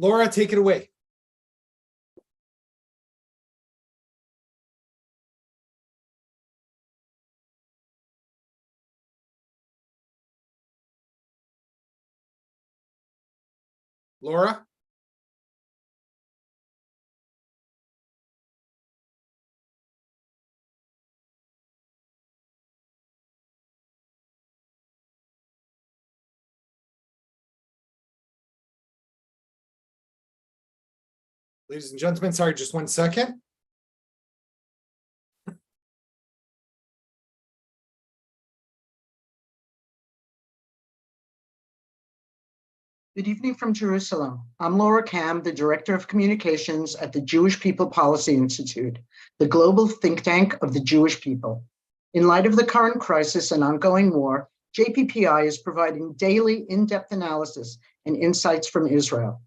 Laura, take it away. Laura? Ladies and gentlemen, sorry, just 1 second. Good evening from Jerusalem. I'm Laura Kam, the Director of Communications at the Jewish People Policy Institute, the global think tank of the Jewish people. In light of the current crisis and ongoing war, JPPI is providing daily in-depth analysis and insights from Israel.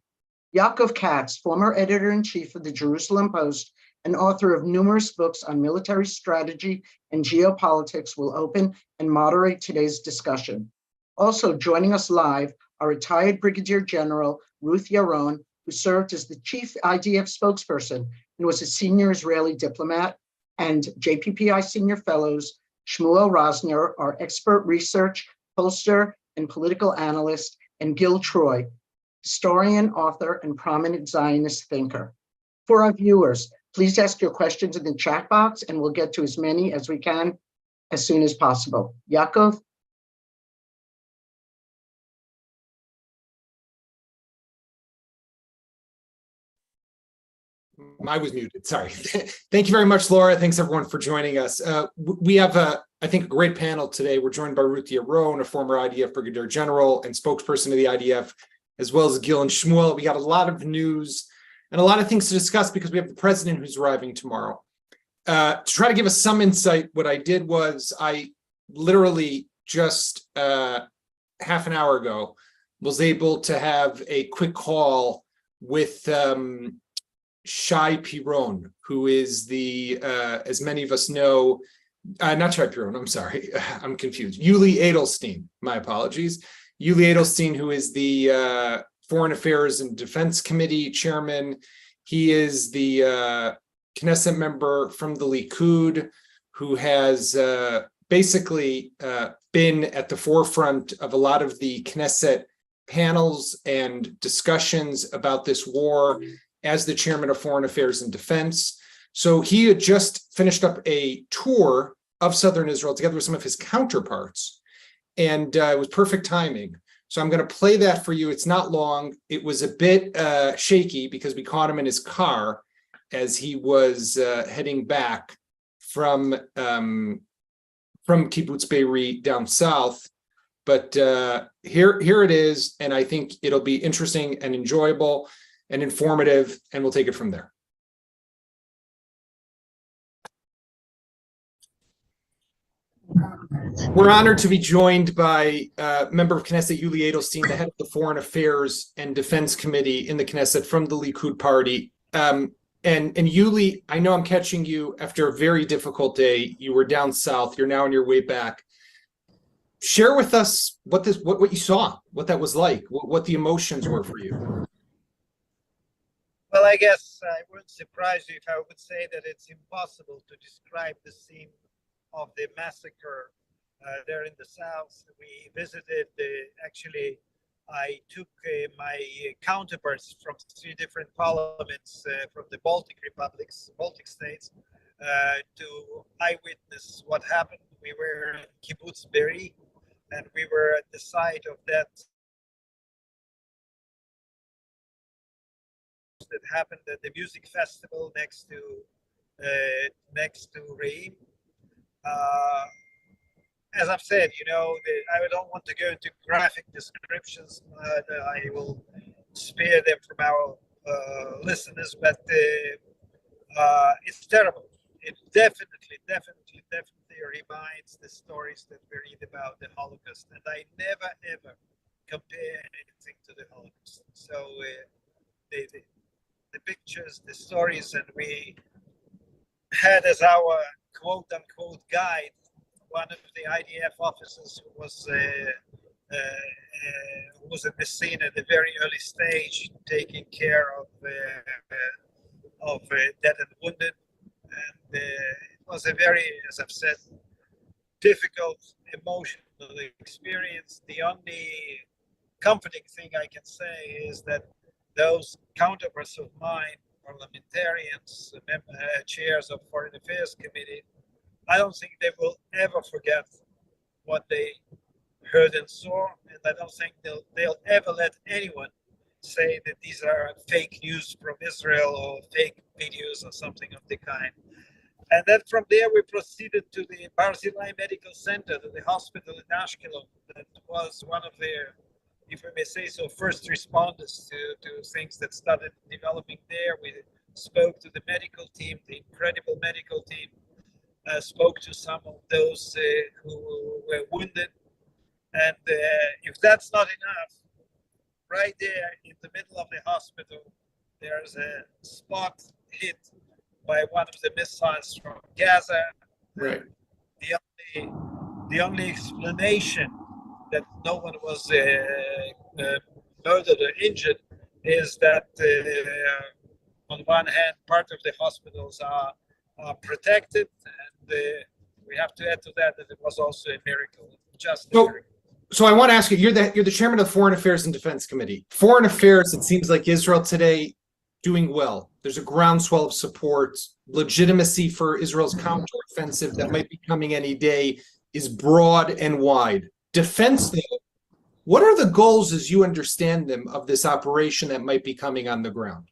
Yaakov Katz, former editor-in-chief of the Jerusalem Post and author of numerous books on military strategy and geopolitics, will open and moderate today's discussion. Also joining us live are retired Brigadier General Ruth Yaron, who served as the chief IDF spokesperson and was a senior Israeli diplomat, and JPPI senior fellows Shmuel Rosner, our expert research, pollster, and political analyst, and Gil Troy, historian, author, and prominent Zionist thinker. For our viewers, please ask your questions in the chat box, and we'll get to as many as we can as soon as possible. Yaakov? I was muted, sorry. Thank you very much, Laura. Thanks everyone for joining us. We have, I think, a great panel today. We're joined by Ruth Yaron, a former IDF Brigadier General and spokesperson of the IDF, as well as Gil and Shmuel. We got a lot of news and a lot of things to discuss because we have the president who's arriving tomorrow. To try to give us some insight, what I did was I literally just half an hour ago was able to have a quick call with Shai Piron, who is the, as many of us know, not Shai Piron, I'm sorry, I'm confused. Yuli Edelstein, my apologies. Yuli Edelstein, who is the Foreign Affairs and Defense Committee chairman. He is the Knesset member from the Likud, who has basically been at the forefront of a lot of the Knesset panels and discussions about this war as the chairman of Foreign Affairs and Defense. So he had just finished up a tour of Southern Israel together with some of his counterparts, and it was perfect timing. So I'm going to play that for you. It's not long. It was a bit shaky because we caught him in his car as he was heading back from Kibbutz Be'eri down south. But here it is, and I think it'll be interesting and enjoyable and informative, and we'll take it from there. We're honored to be joined by member of Knesset Yuli Edelstein, the head of the Foreign Affairs and Defense Committee in the Knesset from the Likud party. And Yuli, I know I'm catching you after a very difficult day. You were down south. You're now on your way back. Share with us what you saw, what that was like, what the emotions were for you. Well, I guess I wouldn't surprise you if I would say that it's impossible to describe the scene of the massacre there in the south. We visited, actually, I took my counterparts from 3 different parliaments from the Baltic republics, Baltic states, to eyewitness what happened. We were in Kibbutz Be'eri, and we were at the site of that happened at the music festival next to Reim. As I've said, I don't want to go into graphic descriptions. I will spare them from our listeners, but it's terrible. It definitely reminds the stories that we read about the Holocaust, and I never ever compare anything to the Holocaust. So the pictures, the stories, and we had as our quote-unquote guide one of the IDF officers who was who was in the scene at the very early stage, taking care of dead and wounded. And it was a very, as I've said, difficult emotional experience. The only comforting thing I can say is that those counterparts of mine, parliamentarians, chairs of Foreign Affairs Committee, I don't think they will ever forget what they heard and saw, and I don't think they'll ever let anyone say that these are fake news from Israel or fake videos or something of the kind. And then from there, we proceeded to the Barzilai Medical Center, to the hospital in Ashkelon. That was one of their, if we may say so, first responders to things that started developing there. We spoke to the medical team, the incredible medical team, spoke to some of those who were wounded. And if that's not enough, right there in the middle of the hospital, there's a spot hit by one of the missiles from Gaza. Right. The only explanation that no one was murdered or injured is that on one hand, part of the hospitals are protected, and we have to add to that it was also a miracle, just a miracle. So I want to ask you, you're the chairman of the Foreign Affairs and Defense Committee. Foreign Affairs, it seems like Israel today doing well. There's a groundswell of support. Legitimacy for Israel's counteroffensive that might be coming any day is broad and wide. Defense, though, what are the goals, as you understand them, of this operation that might be coming on the ground?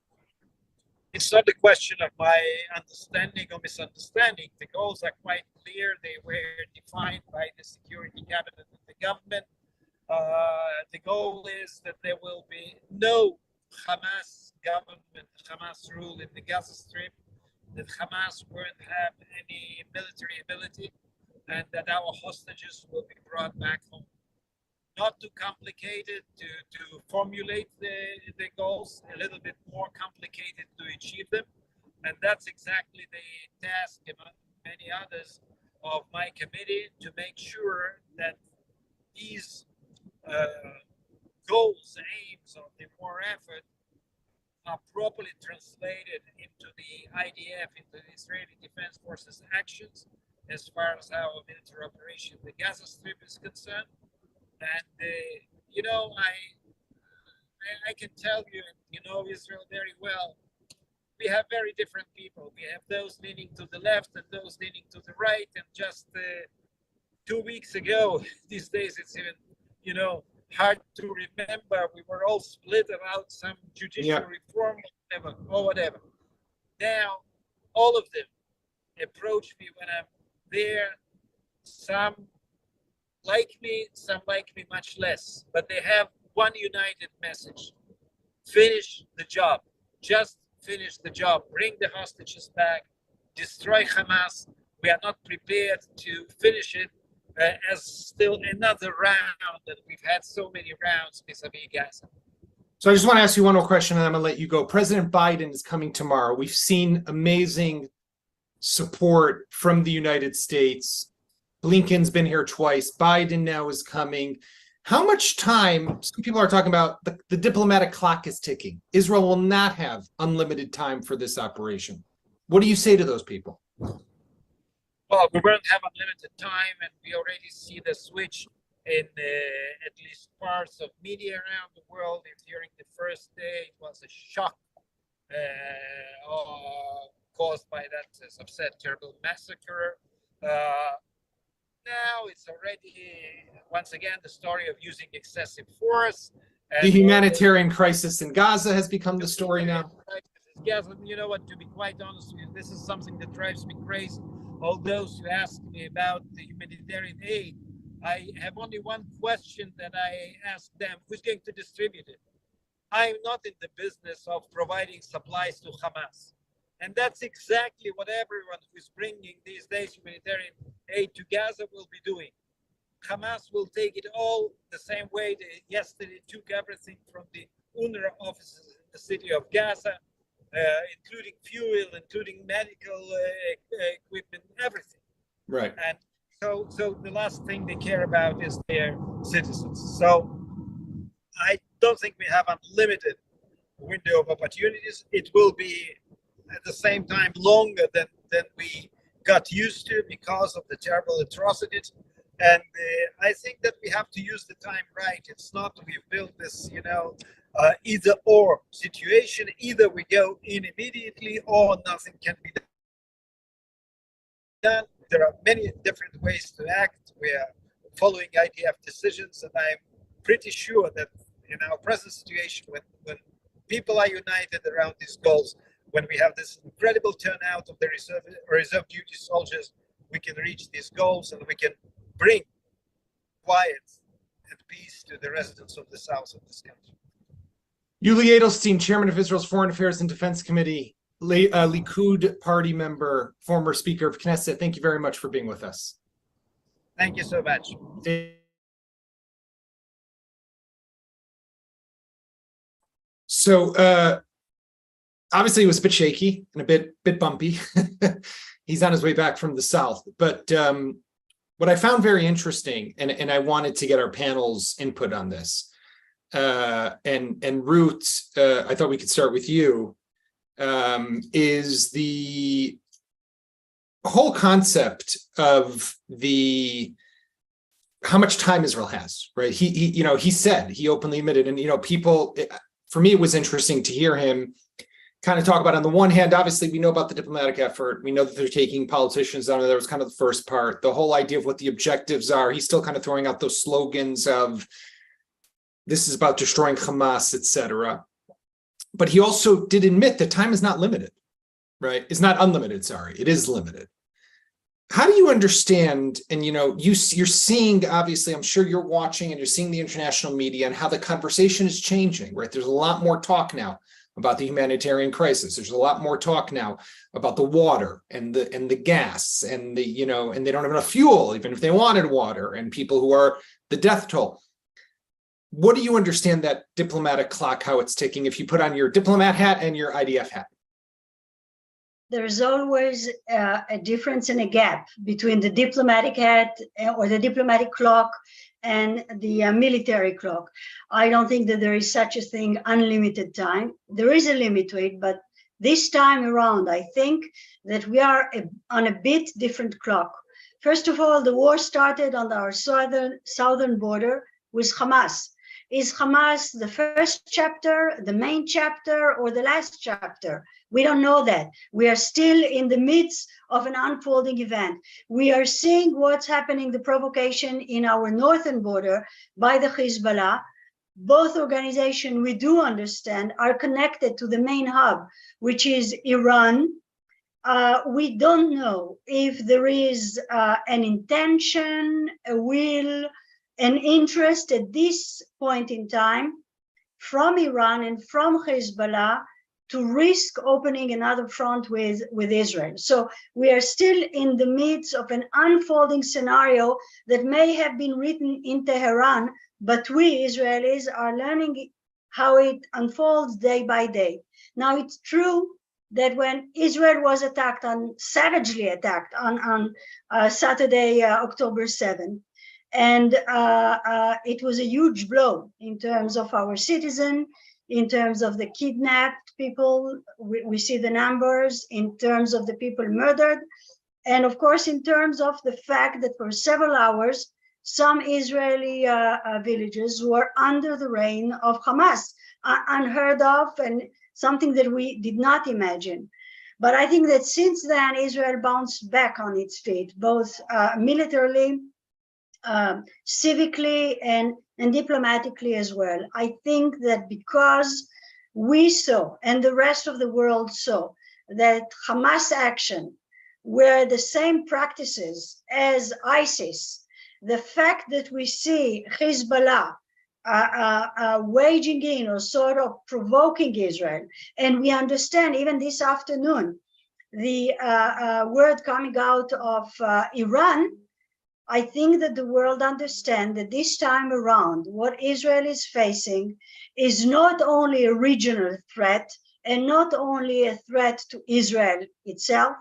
It's not a question of my understanding or misunderstanding. The goals are quite clear. They were defined by the Security Cabinet of the government. The goal is that there will be no Hamas government, Hamas rule in the Gaza Strip, that Hamas won't have any military ability, and that our hostages will be brought back home. Not too complicated to formulate the goals, a little bit more complicated to achieve them. And that's exactly the task, among many others, of my committee, to make sure that these goals, aims of the war effort are properly translated into the IDF, into the Israeli Defense Forces actions, as far as our military operation in the Gaza Strip is concerned. And, I can tell you, and you know Israel very well, we have very different people. We have those leaning to the left and those leaning to the right. And just 2 weeks ago, these days it's even, hard to remember. We were all split about some judicial reform or whatever. Now, all of them approach me when I'm there. Some like me, some like me much less, but they have one united message: finish the job. Just finish the job. Bring the hostages back. Destroy Hamas. We are not prepared to finish it as still another round, that we've had so many rounds vis-a-vis Gaza. So I just want to ask you one more question, and I'm going to let you go. President Biden is coming tomorrow. We've seen amazing support from the United States. Blinken's been here twice. Biden now is coming. How much time? Some people are talking about the diplomatic clock is ticking. Israel will not have unlimited time for this operation. What do you say to those people? Well, we won't have unlimited time, and we already see the switch in at least parts of media around the world. If during the first day it was a shock caused by that, as I've said, terrible massacre. Now it's already, once again, the story of using excessive force. The humanitarian crisis in Gaza has become the story now. Yes, you know what, to be quite honest with you, this is something that drives me crazy. All those who ask me about the humanitarian aid, I have only one question that I ask them: who's going to distribute it? I'm not in the business of providing supplies to Hamas. And that's exactly what everyone who's bringing these days humanitarian aid to Gaza will be doing. Hamas will take it all the same way they yesterday took everything from the UNRWA offices in the city of Gaza, including fuel, including medical equipment, everything. Right. And So the last thing they care about is their citizens. So I don't think we have unlimited window of opportunities. It will be at the same time longer than we got used to because of the terrible atrocities. And I think that we have to use the time right. It's not we've built this, either or situation. Either we go in immediately or nothing can be done. There are many different ways to act. We are following IDF decisions, and I'm pretty sure that in our present situation, when people are united around these goals, when we have this incredible turnout of the reserve duty soldiers, we can reach these goals and we can bring quiet and peace to the residents of the south of this country. Yuli Edelstein, Chairman of Israel's Foreign Affairs and Defense Committee, Likud party member, former Speaker of Knesset. Thank you very much for being with us. Thank you so much. So obviously it was a bit shaky and a bit bumpy. He's on his way back from the south. But what I found very interesting, and I wanted to get our panel's input on this, and Ruth, I thought we could start with you, is the whole concept of how much time Israel has, right? He said, he openly admitted, and people, for me, it was interesting to hear him kind of talk about, on the one hand, obviously we know about the diplomatic effort. We know that they're taking politicians down. That was kind of the first part, the whole idea of what the objectives are. He's still kind of throwing out those slogans of this is about destroying Hamas, etc. But he also did admit that time is not limited, right? It's not unlimited, sorry, it is limited. How do you understand, and you're seeing, obviously, I'm sure you're watching and you're seeing the international media and how the conversation is changing, right? There's a lot more talk now about the humanitarian crisis. There's a lot more talk now about the water and the gas and and they don't have enough fuel, even if they wanted water, and people who are the death toll. What do you understand that diplomatic clock, how it's ticking, if you put on your diplomat hat and your IDF hat? There's always a difference and a gap between the diplomatic hat or the diplomatic clock and the military clock. I don't think that there is such a thing, unlimited time. There is a limit to it, but this time around, I think that we are on a bit different clock. First of all, the war started on our southern border with Hamas. Is Hamas the first chapter, the main chapter, or the last chapter? We don't know that. We are still in the midst of an unfolding event. We are seeing what's happening, the provocation in our northern border by the Hezbollah. Both organizations, we do understand, are connected to the main hub, which is Iran. We don't know if there is an intention, a will, an interest at this point in time from Iran and from Hezbollah to risk opening another front with Israel. So we are still in the midst of an unfolding scenario that may have been written in Tehran, but we Israelis are learning how it unfolds day by day. Now, it's true that when Israel was savagely attacked on Saturday, October 7th, and it was a huge blow in terms of our citizens, in terms of the kidnapped people, we see the numbers, in terms of the people murdered, and of course, in terms of the fact that for several hours, some Israeli villages were under the reign of Hamas, unheard of and something that we did not imagine. But I think that since then, Israel bounced back on its feet, both militarily, civically, and diplomatically as well. I think that because we saw, and the rest of the world saw, that Hamas action were the same practices as ISIS, the fact that we see Hezbollah waging in or sort of provoking Israel, and we understand even this afternoon, the word coming out of Iran, I think that the world understands that this time around, what Israel is facing is not only a regional threat and not only a threat to Israel itself,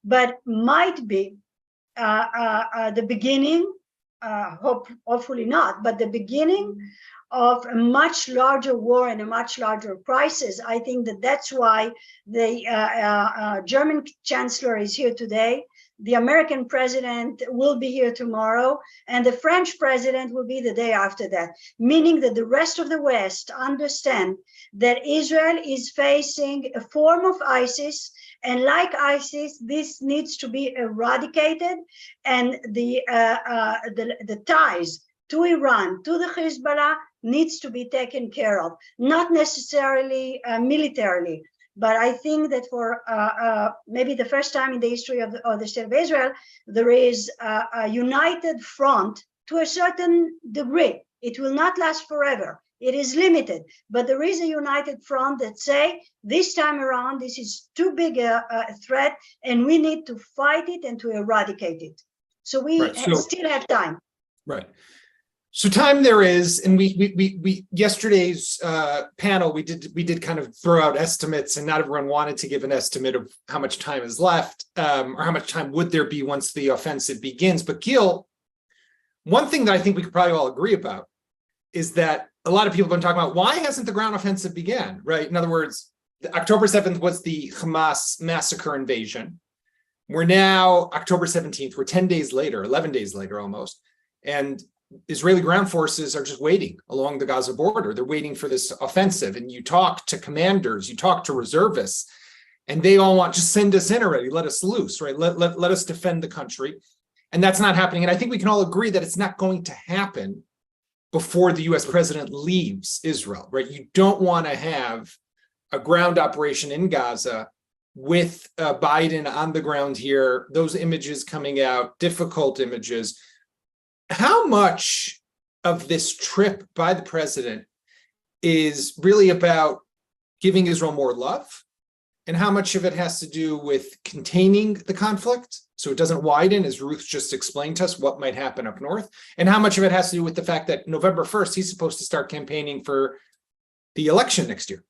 but might be the beginning, hopefully not, but the beginning of a much larger war and a much larger crisis. I think that that's why the German chancellor is here today. The American president will be here tomorrow, and the French president will be the day after that, meaning that the rest of the West understand that Israel is facing a form of ISIS, and like ISIS, this needs to be eradicated, and the ties to Iran, to the Hezbollah, needs to be taken care of, not necessarily militarily. But I think that for maybe the first time in the history of the State of Israel, there is a united front to a certain degree. It will not last forever. It is limited, but there is a united front that say, this time around, this is too big a threat, and we need to fight it and to eradicate it. So we still have time. Right. So time there is, and we yesterday's panel, we did kind of throw out estimates, and not everyone wanted to give an estimate of how much time is left, or how much time would there be once the offensive begins. But Gil, one thing that I think we could probably all agree about is that a lot of people have been talking about, why hasn't the ground offensive began, right? In other words, October 7th was the Hamas massacre invasion. We're now October 17th, we're 10 days later, 11 days later almost, and Israeli ground forces are just waiting along the Gaza border. They're waiting for this offensive, and you talk to commanders, you talk to reservists, and they all want, just send us in already, let us loose, right? Let us defend the country. And that's not happening. And I think we can all agree that it's not going to happen before the US president leaves Israel, right? You don't want to have a ground operation in Gaza with Biden on the ground here, those images coming out, difficult images. How much of this trip by the president is really about giving Israel more love? And how much of it has to do with containing the conflict so it doesn't widen, as Ruth just explained to us what might happen up north? And how much of it has to do with the fact that November 1st, he's supposed to start campaigning for the election next year?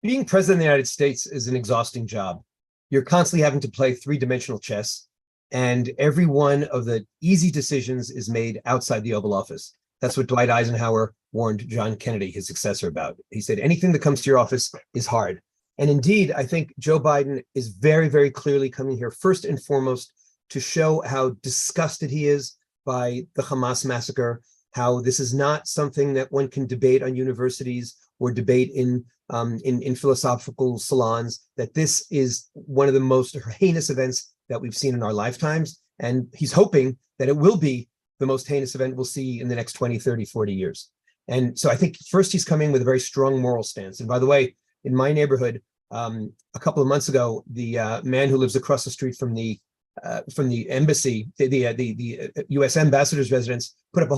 Being president of the United States is an exhausting job. You're constantly having to play three-dimensional chess, and every one of the easy decisions is made outside the Oval Office. That's what Dwight Eisenhower warned John Kennedy, his successor, about. He said, anything that comes to your office is hard. And indeed, I think Joe Biden is very, very clearly coming here first and foremost to show how disgusted he is by the Hamas massacre, how this is not something that one can debate on universities or debate in philosophical salons, that this is one of the most heinous events that we've seen in our lifetimes. And he's hoping that it will be the most heinous event we'll see in the next 20, 30, 40 years. And so I think first he's coming with a very strong moral stance. And by the way, in my neighborhood, a couple of months ago, the man who lives across the street from the embassy, the U.S. ambassador's residence, put up a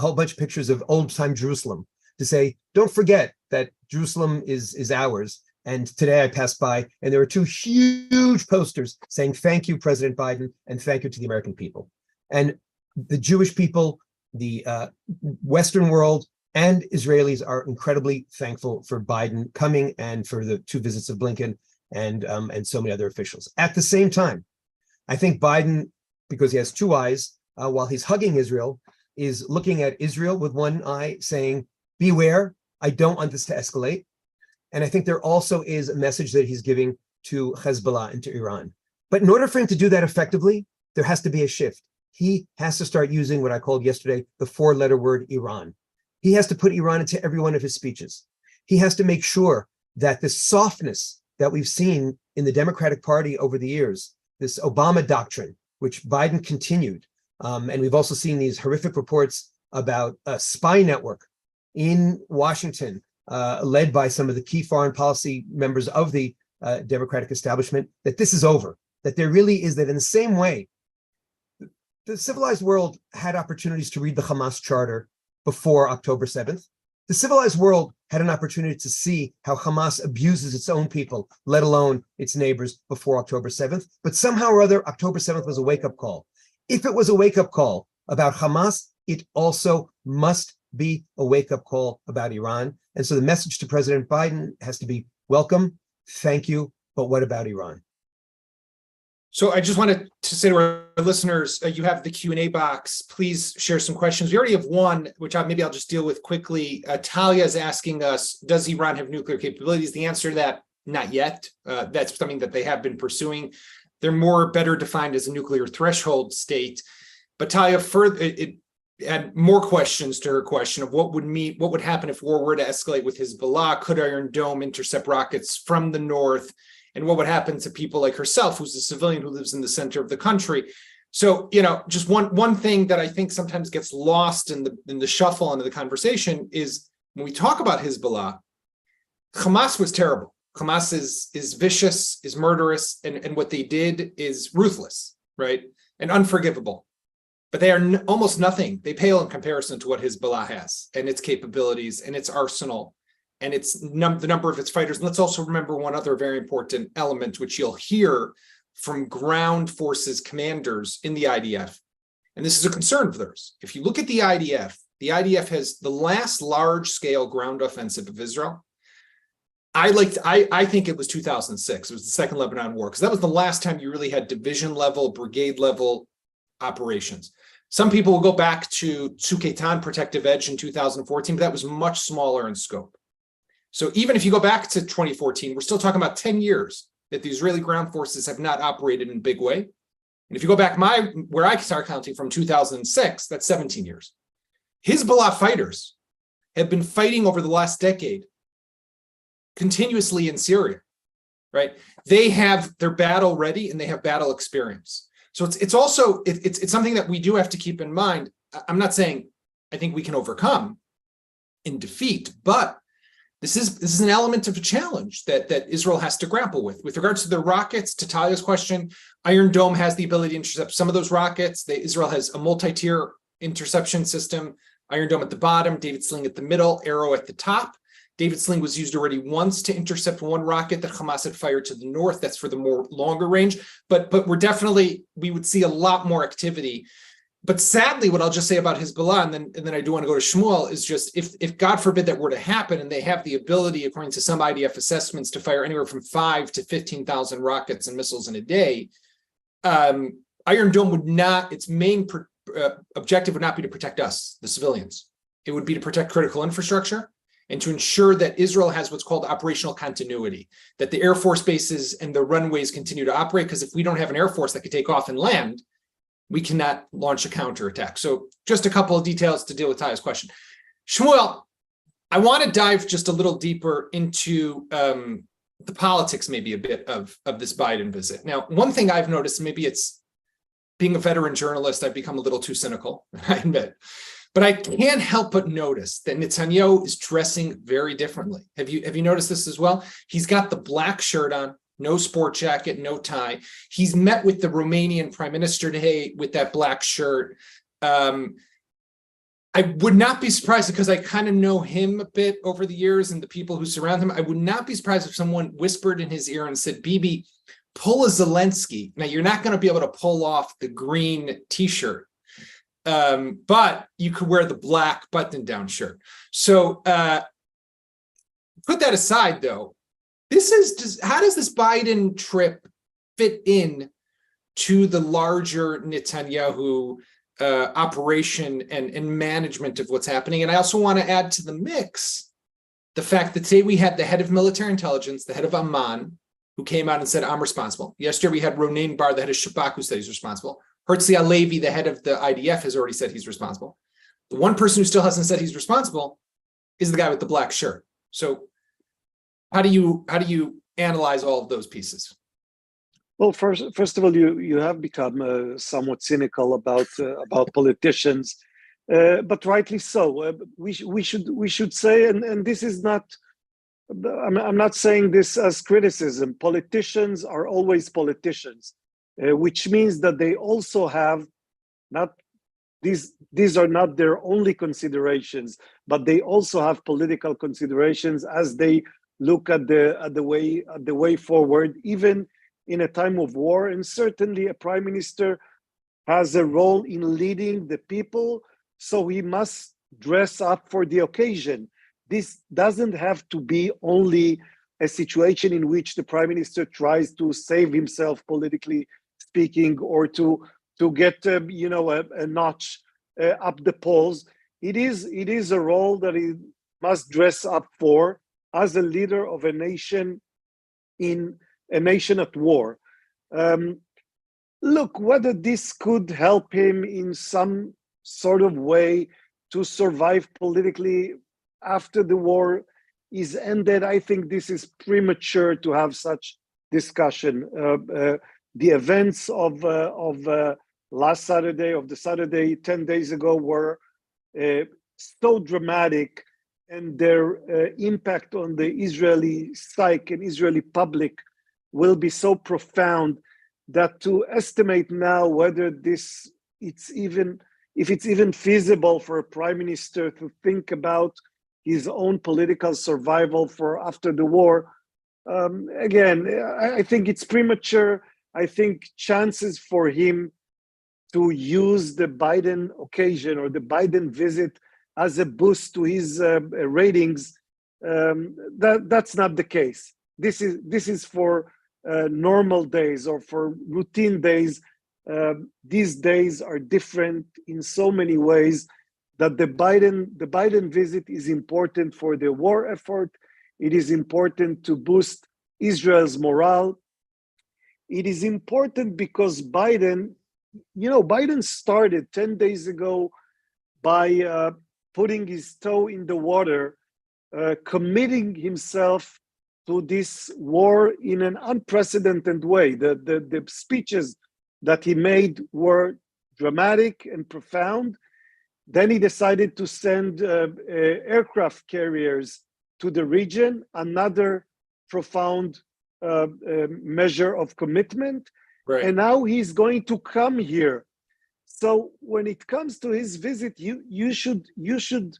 whole bunch of pictures of old-time Jerusalem to say, don't forget that Jerusalem is ours. And today I passed by, and there were two huge posters saying, thank you, President Biden, and thank you to the American people. And the Jewish people, the Western world, and Israelis are incredibly thankful for Biden coming and for the 2 visits of Blinken and so many other officials. At the same time, I think Biden, because he has 2 eyes, while he's hugging Israel, is looking at Israel with 1 eye saying, beware, I don't want this to escalate. And I think there also is a message that he's giving to Hezbollah and to Iran. But in order for him to do that effectively, there has to be a shift. He has to start using what I called yesterday the 4-letter word Iran. He has to put Iran into every one of his speeches. He has to make sure that the softness that we've seen in the Democratic Party over the years, this Obama doctrine, which Biden continued, and we've also seen these horrific reports about a spy network in Washington, led by some of the key foreign policy members of the Democratic establishment, that this is over, that there really is that in the same way, the civilized world had opportunities to read the Hamas charter before October 7th. The civilized world had an opportunity to see how Hamas abuses its own people, let alone its neighbors, before October 7th. But somehow or other, October 7th was a wake-up call. If it was a wake-up call about Hamas, it also must be a wake-up call about Iran. And so the message to President Biden has to be, welcome, thank you, but what about Iran? So I just wanted to say to our listeners, you have the Q&A box. Please share some questions. We already have one, which maybe I'll just deal with quickly. Talia is asking us, does Iran have nuclear capabilities? The answer to that, not yet. That's something that they have been pursuing. They're better defined as a nuclear threshold state. But Talia add more questions to her question of what would happen if war were to escalate with Hezbollah? Could Iron Dome intercept rockets from the north? And what would happen to people like herself, who's a civilian who lives in the center of the country? So, just one thing that I think sometimes gets lost in the shuffle into the conversation is when we talk about Hezbollah, Hamas was terrible. Hamas is vicious, is murderous, and what they did is ruthless, right? And unforgivable. But they are almost nothing. They pale in comparison to what Hezbollah has and its capabilities and its arsenal and its the number of its fighters. And let's also remember one other very important element, which you'll hear from ground forces commanders in the IDF. And this is a concern of theirs. If you look at the IDF has the last large-scale ground offensive of Israel. I think it was 2006. It was the Second Lebanon War, because that was the last time you really had division level, brigade level operations. Some people will go back to Tzuk Protective Edge in 2014, but that was much smaller in scope. So even if you go back to 2014, we're still talking about 10 years that the Israeli ground forces have not operated in a big way. And if you go back where I start counting from 2006, that's 17 years. Hezbollah fighters have been fighting over the last decade continuously in Syria, right? They have their battle ready and they have battle experience. So it's also something that we do have to keep in mind. I'm not saying I think we can overcome in defeat, but this is an element of a challenge that Israel has to grapple with. With regards to the rockets, to Talia's question, Iron Dome has the ability to intercept some of those rockets. Israel has a multi-tier interception system. Iron Dome at the bottom, David Sling at the middle, Arrow at the top. David Sling was used already once to intercept one rocket that Hamas had fired to the north. That's for the more longer range. But we would see a lot more activity. But sadly, what I'll just say about Hezbollah, and then I do want to go to Shmuel, is just if God forbid that were to happen, and they have the ability, according to some IDF assessments, to fire anywhere from 5,000 to 15,000 rockets and missiles in a day, Iron Dome would not, its main objective would not be to protect us, the civilians. It would be to protect critical infrastructure and to ensure that Israel has what's called operational continuity, that the Air Force bases and the runways continue to operate, because if we don't have an Air Force that could take off and land, we cannot launch a counterattack. So just a couple of details to deal with Taya's question. Shmuel, I want to dive just a little deeper into the politics, maybe a bit of this Biden visit. Now, one thing I've noticed, maybe it's being a veteran journalist, I've become a little too cynical, I admit. But I can't help but notice that Netanyahu is dressing very differently. Have you noticed this as well? He's got the black shirt on, no sport jacket, no tie. He's met with the Romanian prime minister today with that black shirt. I would not be surprised, because I kind of know him a bit over the years and the people who surround him. I would not be surprised if someone whispered in his ear and said, Bibi, pull a Zelensky. Now, you're not going to be able to pull off the green t-shirt. But you could wear the black button-down shirt. So put that aside, though. How does this Biden trip fit in to the larger Netanyahu operation and management of what's happening? And I also want to add to the mix the fact that today we had the head of military intelligence, the head of Amman, who came out and said, I'm responsible. Yesterday we had Ronen Bar, the head of Shabak, who said he's responsible. Herzli Alevi, the head of the IDF, has already said he's responsible. The one person who still hasn't said he's responsible is the guy with the black shirt. So how do you analyze all of those pieces? Well, first of all, you have become somewhat cynical about politicians, but rightly so. We should say, and this is not. I'm not saying this as criticism. Politicians are always politicians. Which means that they also have these are not their only considerations, but they also have political considerations as they look at the way forward, even in a time of war. And certainly a prime minister has a role in leading the people, so he must dress up for the occasion. This doesn't have to be only a situation in which the prime minister tries to save himself politically speaking, or to get a notch up the polls. It is a role that he must dress up for as a leader of a nation at war. Look, whether this could help him in some sort of way to survive politically after the war is ended, I think this is premature to have such discussion. The events of last Saturday, of the Saturday 10 days ago, were so dramatic, and their impact on the Israeli psyche and Israeli public will be so profound that to estimate now whether if it's even feasible for a prime minister to think about his own political survival for after the war, again, I think it's premature. I think chances for him to use the Biden occasion or the Biden visit as a boost to his ratings, that's not the case. This is for normal days or for routine days. These days are different in so many ways that the Biden visit is important for the war effort. It is important to boost Israel's morale. It is important because Biden started 10 days ago by putting his toe in the water, committing himself to this war in an unprecedented way. The speeches that he made were dramatic and profound. Then he decided to send aircraft carriers to the region, another profound measure of commitment. Right. And now he's going to come here. So when it comes to his visit, you should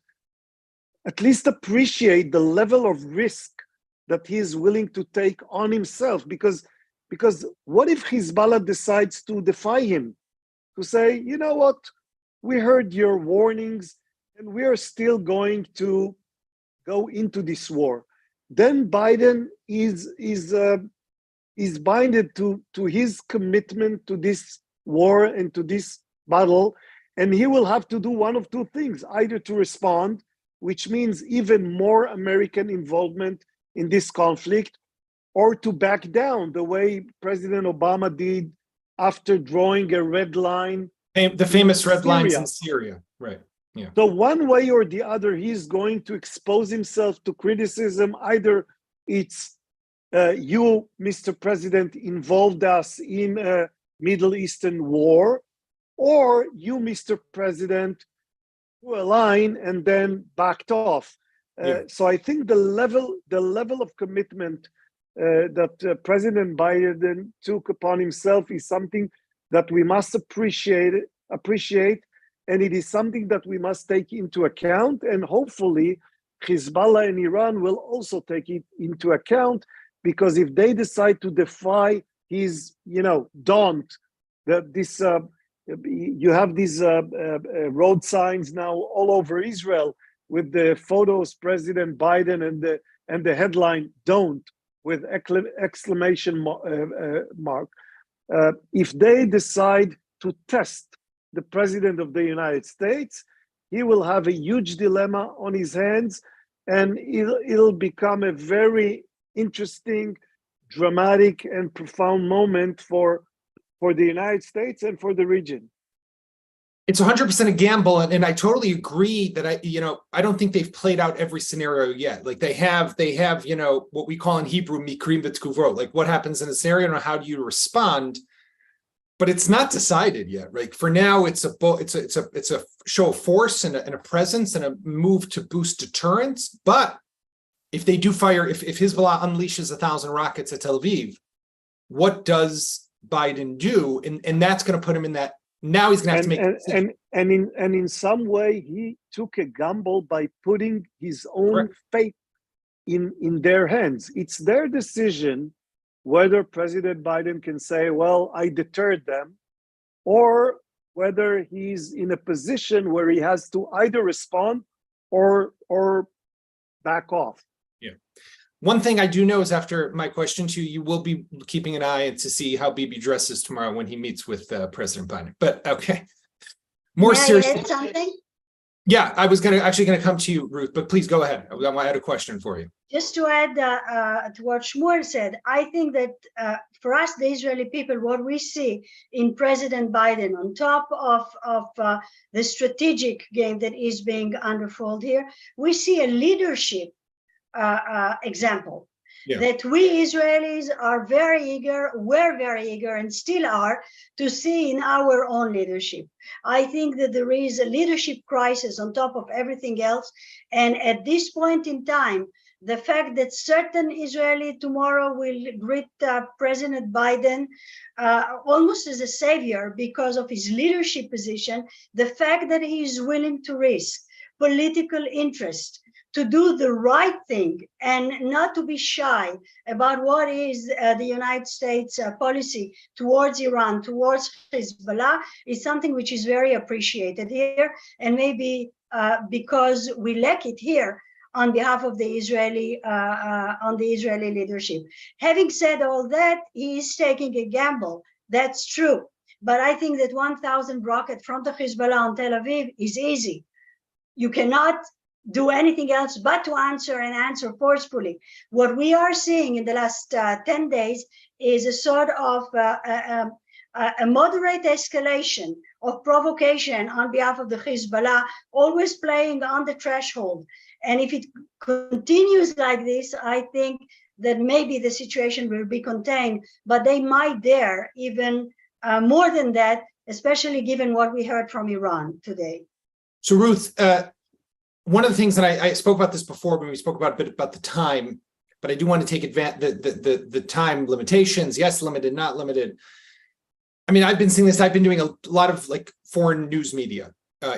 at least appreciate the level of risk that he is willing to take on himself. Because what if Hezbollah decides to defy him, to say, you know what, we heard your warnings and we are still going to go into this war? Then Biden is binded to his commitment to this war and to this battle, and he will have to do one of two things: either to respond, which means even more American involvement in this conflict, or to back down the way President Obama did after drawing a red line. The famous red lines Syria. in Syria, right? Yeah. So one way or the other, he's going to expose himself to criticism. Either it's you, Mr. President, involved us in a Middle Eastern war, or you, Mr. President, drew a line and then backed off. So I think the level of commitment that President Biden took upon himself is something that we must appreciate, and it is something that we must take into account, and hopefully Hezbollah and Iran will also take it into account, because if they decide to defy his, daunt, that this you have these road signs now all over Israel with the photos President Biden and the headline "Don't" with exclamation mark. If they decide to test the President of the United States, he will have a huge dilemma on his hands, and it'll become a very interesting, dramatic, and profound moment for the United States and for the region. It's 100% a gamble, and I totally agree that I don't think they've played out every scenario yet. Like they have what we call in Hebrew mikrim v'tkuvot, like what happens in a scenario and how do you respond. But it's not decided yet, right? For now, it's a show of force and a presence and a move to boost deterrence. But if they do fire, if Hezbollah unleashes 1,000 rockets at Tel Aviv, what does Biden do? And that's going to put him in that. Now he's going to have to make in some way he took a gamble by putting his own Correct. fate in their hands. It's their decision whether President Biden can say, well, I deterred them, or whether he's in a position where he has to either respond or back off. Yeah. One thing I do know is after my question to you, you will be keeping an eye to see how Bibi dresses tomorrow when he meets with President Biden. But okay, more May I seriously. add something? Yeah, I was actually going to come to you, Ruth, but please go ahead. I had a question for you. Just to add to what Shmuel said, I think that for us, the Israeli people, what we see in President Biden, on top of the strategic game that is being unfolded here, we see a leadership example. Yeah. That we Israelis are very eager, were very eager, and still are, to see in our own leadership. I think that there is a leadership crisis on top of everything else. And at this point in time, the fact that certain Israeli tomorrow will greet President Biden almost as a savior because of his leadership position, the fact that he is willing to risk political interest, to do the right thing and not to be shy about what is the United States policy towards Iran, towards Hezbollah, is something which is very appreciated here. And maybe because we lack it here on behalf of the Israeli leadership. Having said all that, he is taking a gamble. That's true. But I think that 1,000 rockets from the Hezbollah on Tel Aviv is easy. You cannot do anything else but to answer forcefully. What we are seeing in the last 10 days is a sort of a moderate escalation of provocation on behalf of the Hezbollah, always playing on the threshold. And if it continues like this, I think that maybe the situation will be contained, but they might dare even more than that, especially given what we heard from Iran today. So Ruth, one of the things that I spoke about this before when we spoke about a bit about the time, but I do want to take advantage the time limitations. Yes, limited, not limited. I mean, I've been seeing this. I've been doing a lot of like foreign news media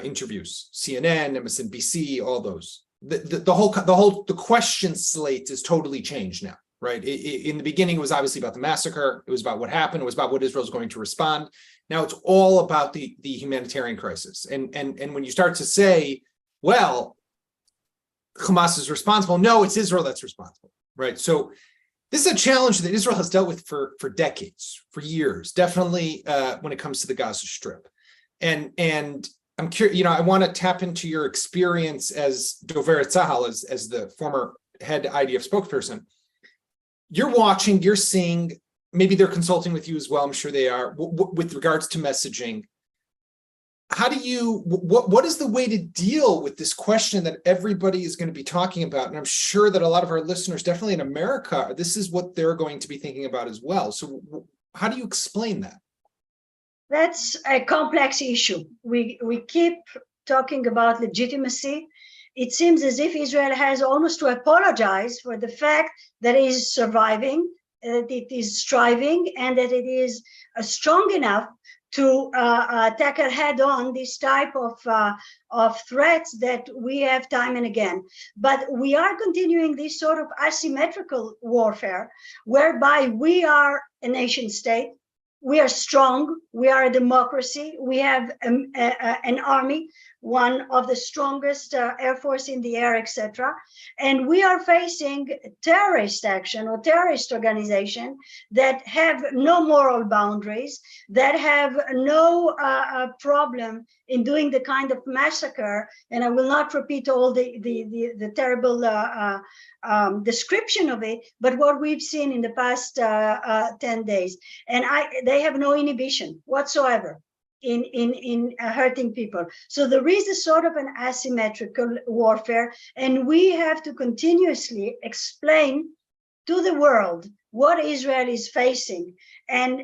interviews, CNN, MSNBC, all those. The question slate is totally changed now, right? In the beginning, it was obviously about the massacre. It was about what happened. It was about what Israel's going to respond. Now it's all about the humanitarian crisis. And when you start to say, well, Hamas is responsible. No, it's Israel that's responsible, right? So this is a challenge that Israel has dealt with for decades, for years, definitely when it comes to the Gaza Strip. And I'm curious, I want to tap into your experience as Doveret Tzahal, as the former head IDF spokesperson. You're watching, you're seeing, maybe they're consulting with you as well, I'm sure they are, with regards to messaging. How do you, what is the way to deal with this question that everybody is going to be talking about? And I'm sure that a lot of our listeners, definitely in America, this is what they're going to be thinking about as well. So how do you explain that? That's a complex issue. We keep talking about legitimacy. It seems as if Israel has almost to apologize for the fact that it is surviving, that it is striving, and that it is strong enough to tackle head-on this type of threats that we have time and again. But we are continuing this sort of asymmetrical warfare, whereby we are a nation state, we are strong, we are a democracy, we have an army, one of the strongest air force in the air, etc. And we are facing terrorist action or terrorist organization that have no moral boundaries, that have no problem in doing the kind of massacre. And I will not repeat all the terrible description of it, but what we've seen in the past 10 days. And they have no inhibition whatsoever in hurting people. So there is a sort of an asymmetrical warfare, and we have to continuously explain to the world what Israel is facing. And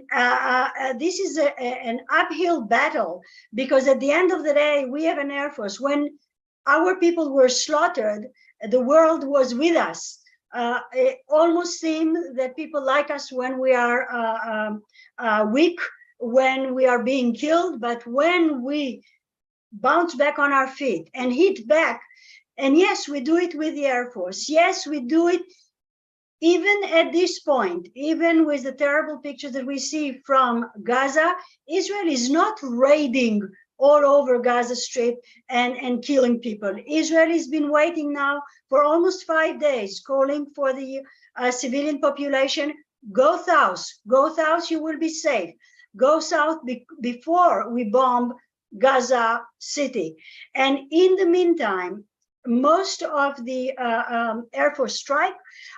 this is an uphill battle, because at the end of the day, we have an air force. When our people were slaughtered, the world was with us. It almost seemed that people like us when we are weak, when we are being killed, but when we bounce back on our feet and hit back, and yes, we do it with the Air Force. Yes, we do it even at this point, even with the terrible pictures that we see from Gaza. Israel is not raiding all over Gaza Strip and killing people. Israel has been waiting now for almost 5 days, calling for the civilian population, go south, you will be safe. Go south before we bomb Gaza City. And in the meantime, most of the Air Force strike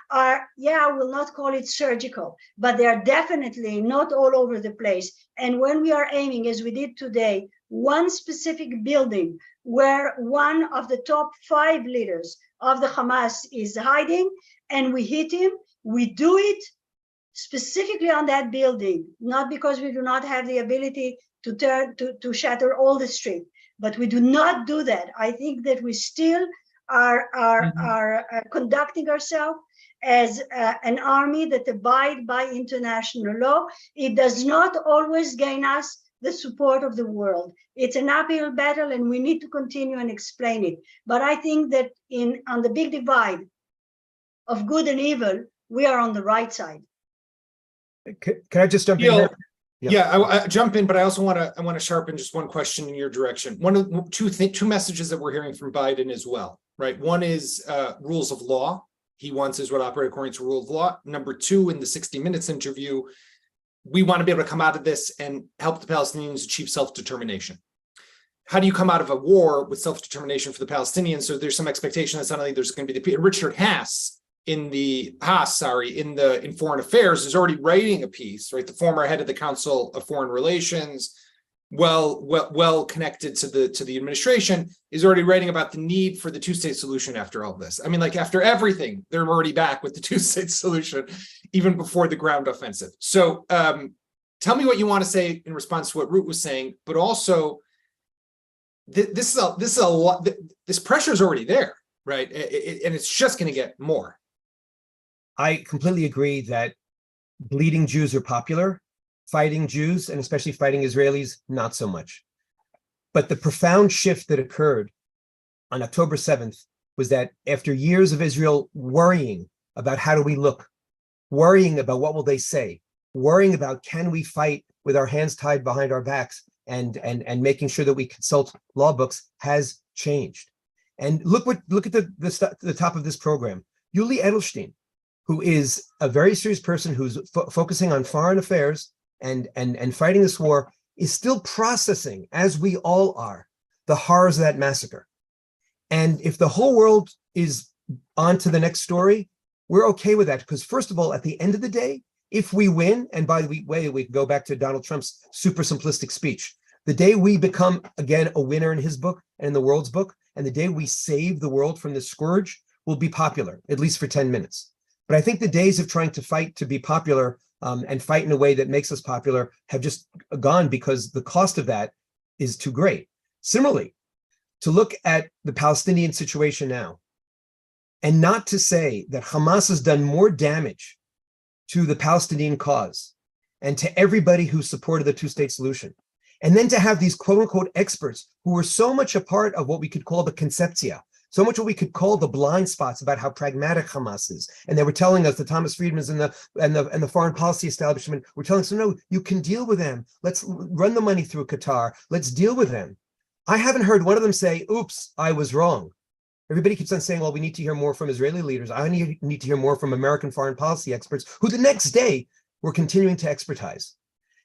are, I will not call it surgical, but they are definitely not all over the place. And when we are aiming, as we did today, one specific building where one of the top 5 leaders of the Hamas is hiding, and we hit him, we do it specifically on that building, not because we do not have the ability to shatter all the street, but we do not do that. I think that we still are conducting ourselves as an army that abide by international law. It does not always gain us the support of the world. It's an uphill battle, and we need to continue and explain it. But I think that on the big divide of good and evil, we are on the right side. Can I just jump in there? Yeah, I jump in, but I also want to sharpen just one question in your direction. One of two messages that we're hearing from Biden as well, right? One is rules of law. He wants Israel to operate according to rule of law. Number 2, in the 60 Minutes interview, we want to be able to come out of this and help the Palestinians achieve self-determination. How do you come out of a war with self-determination for the Palestinians? So there's some expectation that suddenly there's going to be Richard Haas in Foreign Affairs is already writing a piece, right? The former head of the Council of Foreign Relations, well connected to the administration, is already writing about the need for the two-state solution after all this. I mean, like after everything, they're already back with the two-state solution, even before the ground offensive. So tell me what you want to say in response to what Ruth was saying, but also this is a lot. This pressure is already there, right? And it's just going to get more. I completely agree that bleeding Jews are popular, fighting Jews, and especially fighting Israelis, not so much. But the profound shift that occurred on October 7th was that after years of Israel worrying about how do we look, worrying about what will they say, worrying about can we fight with our hands tied behind our backs, and making sure that we consult law books, has changed. And look at the top of this program. Yuli Edelstein, who is a very serious person who's focusing on foreign affairs and fighting this war, is still processing, as we all are, the horrors of that massacre. And if the whole world is on to the next story, we're okay with that. Because first of all, at the end of the day, if we win, and by the way, we can go back to Donald Trump's super simplistic speech, the day we become, again, a winner in his book and in the world's book, and the day we save the world from this scourge, will be popular, at least for 10 minutes. But I think the days of trying to fight to be popular and fight in a way that makes us popular have just gone, because the cost of that is too great. Similarly, to look at the Palestinian situation now, and not to say that Hamas has done more damage to the Palestinian cause and to everybody who supported the two-state solution, and then to have these quote-unquote experts who were so much a part of what we could call the conceptia, so much what we could call the blind spots about how pragmatic Hamas is. And they were telling us, the Thomas Friedmans and the foreign policy establishment were telling us, no, you can deal with them. Let's run the money through Qatar. Let's deal with them. I haven't heard one of them say, oops, I was wrong. Everybody keeps on saying, well, we need to hear more from Israeli leaders. I need to hear more from American foreign policy experts, who the next day were continuing to expertise.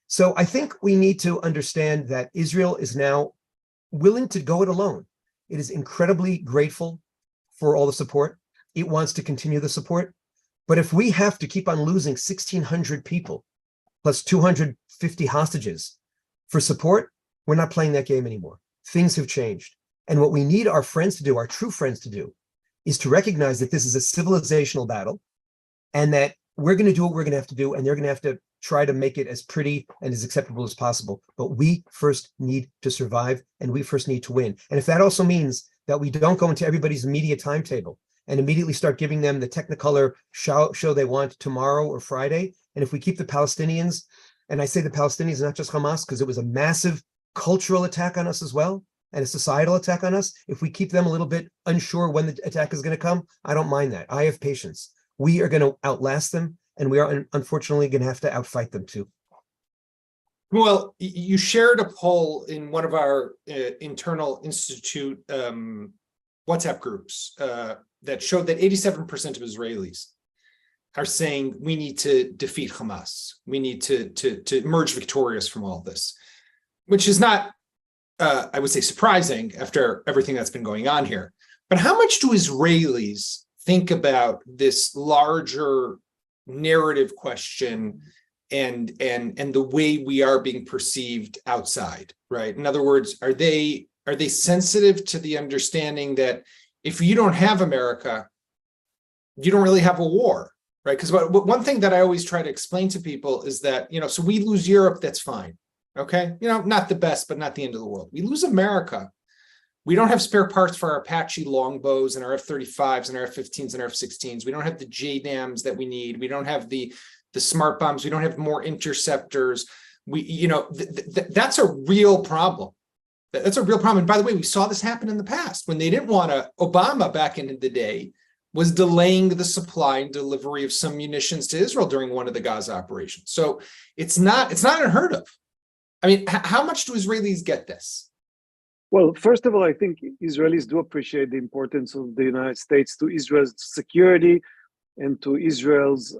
So I think we need to understand that Israel is now willing to go it alone. It is incredibly grateful for all the support. It wants to continue the support. But if we have to keep on losing 1,600 people plus 250 hostages for support, we're not playing that game anymore. Things have changed. And what we need our friends to do, our true friends to do, is to recognize that this is a civilizational battle, and that we're going to do what we're going to have to do, and they're going to have to try to make it as pretty and as acceptable as possible. But we first need to survive, and we first need to win. And if that also means that we don't go into everybody's media timetable and immediately start giving them the Technicolor show they want tomorrow or Friday, and if we keep the Palestinians, and I say the Palestinians, not just Hamas, because it was a massive cultural attack on us as well, and a societal attack on us, if we keep them a little bit unsure when the attack is going to come, I don't mind that. I have patience. We are going to outlast them, and we are unfortunately going to have to outfight them too. Well, you shared a poll in one of our internal institute WhatsApp groups that showed that 87% of Israelis are saying we need to defeat Hamas. We need to emerge victorious from all this, which is not, I would say, surprising after everything that's been going on here. But how much do Israelis think about this larger narrative question and the way we are being perceived outside, right? In other words, are they sensitive to the understanding that if you don't have America, you don't really have a war, right? Because one thing that I always try to explain to people is that, so we lose Europe, that's fine, okay? Not the best, but not the end of the world. We lose America. We don't have spare parts for our Apache longbows and our F-35s and our F-15s and our F-16s. We don't have the JDAMs that we need. We don't have the smart bombs. We don't have more interceptors. That's a real problem. That's a real problem. And by the way, we saw this happen in the past when they didn't want to. Obama back in the day was delaying the supply and delivery of some munitions to Israel during one of the Gaza operations. So it's not unheard of. I mean, how much do Israelis get this? Well, first of all, I think Israelis do appreciate the importance of the United States to Israel's security and to Israel's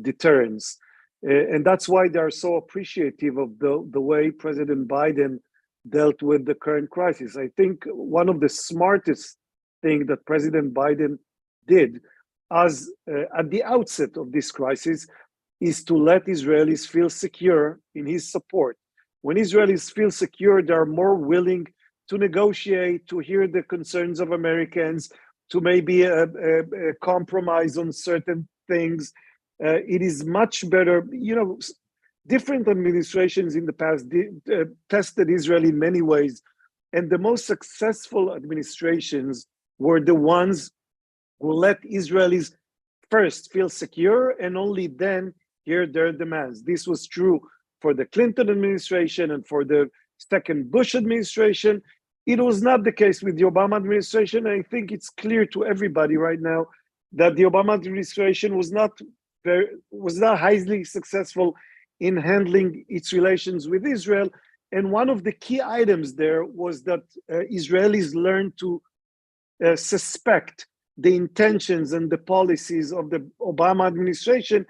deterrence. And that's why they are so appreciative of the way President Biden dealt with the current crisis. I think one of the smartest things that President Biden did at the outset of this crisis is to let Israelis feel secure in his support. When Israelis feel secure, they are more willing to negotiate, to hear the concerns of Americans, to maybe compromise on certain things. It is much better. Different administrations in the past tested Israel in many ways, and the most successful administrations were the ones who let Israelis first feel secure and only then hear their demands. This was true for the Clinton administration and for the second Bush administration. It was not the case with the Obama administration. I think it's clear to everybody right now that the Obama administration was not highly successful in handling its relations with Israel. And one of the key items there was that Israelis learned to suspect the intentions and the policies of the Obama administration.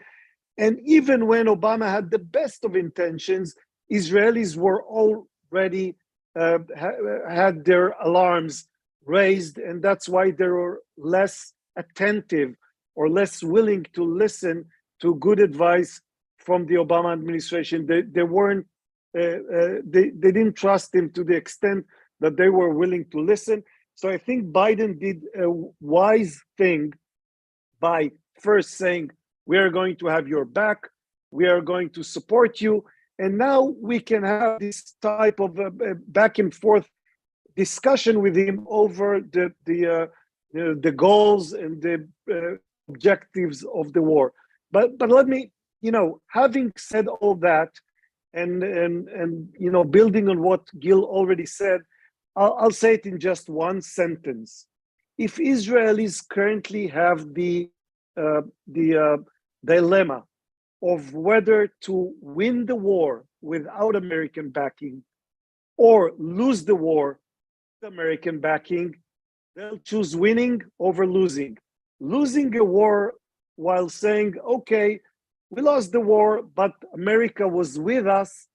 And even when Obama had the best of intentions, Israelis were already had their alarms raised, and that's why they were less attentive or less willing to listen to good advice from the Obama administration. They weren't, they didn't trust him to the extent that they were willing to listen. So I think Biden did a wise thing by first saying, we are going to have your back, we are going to support you, and now we can have this type of back and forth discussion with him over the goals and the objectives of the war. But let me, having said all that, and building on what Gil already said, I'll say it in just one sentence. If Israelis currently have the dilemma of whether to win the war without American backing or lose the war with American backing, they'll choose winning over losing. Losing a war while saying, okay, we lost the war, but America was with us,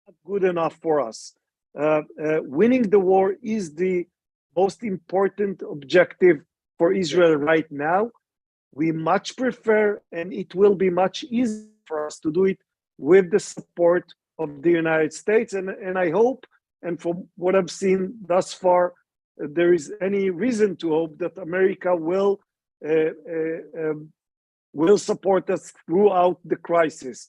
not good enough for us. Winning the war is the most important objective for Israel right now. We much prefer, and it will be much easier for us to do it with the support of the United States. And I hope, and from what I've seen thus far, there is any reason to hope that America will support us throughout the crisis.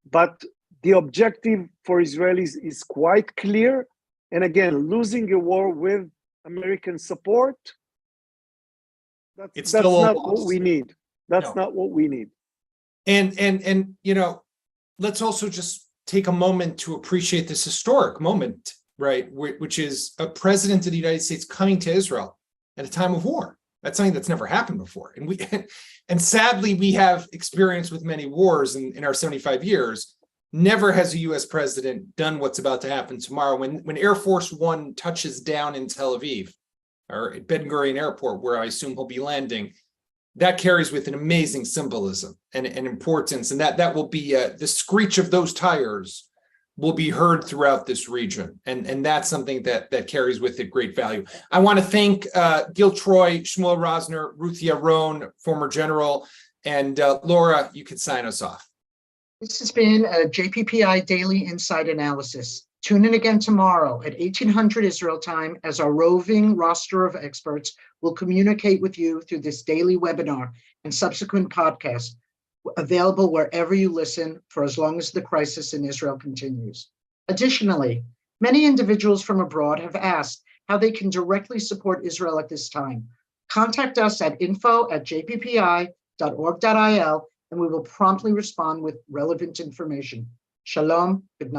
But the objective for Israelis is quite clear. And again, losing a war with American support, that's not what we need. That's not what we need. And let's also just take a moment to appreciate this historic moment, right? Which is a president of the United States coming to Israel at a time of war. That's something that's never happened before. And sadly, we have experience with many wars in our 75 years, Never has a US president done what's about to happen tomorrow. When Air Force One touches down in Tel Aviv, or at Ben Gurion Airport, where I assume he'll be landing, that carries with an amazing symbolism and importance. And that will be the screech of those tires will be heard throughout this region. And that's something that carries with it great value. I want to thank Gil Troy, Shmuel Rosner, Ruth Yaron, former general, and Laura, you can sign us off. This has been a JPPI Daily Insight Analysis. Tune in again tomorrow at 1800 Israel time as our roving roster of experts will communicate with you through this daily webinar and subsequent podcast, available wherever you listen for as long as the crisis in Israel continues. Additionally, many individuals from abroad have asked how they can directly support Israel at this time. Contact us at info@jppi.org.il and we will promptly respond with relevant information. Shalom, good night.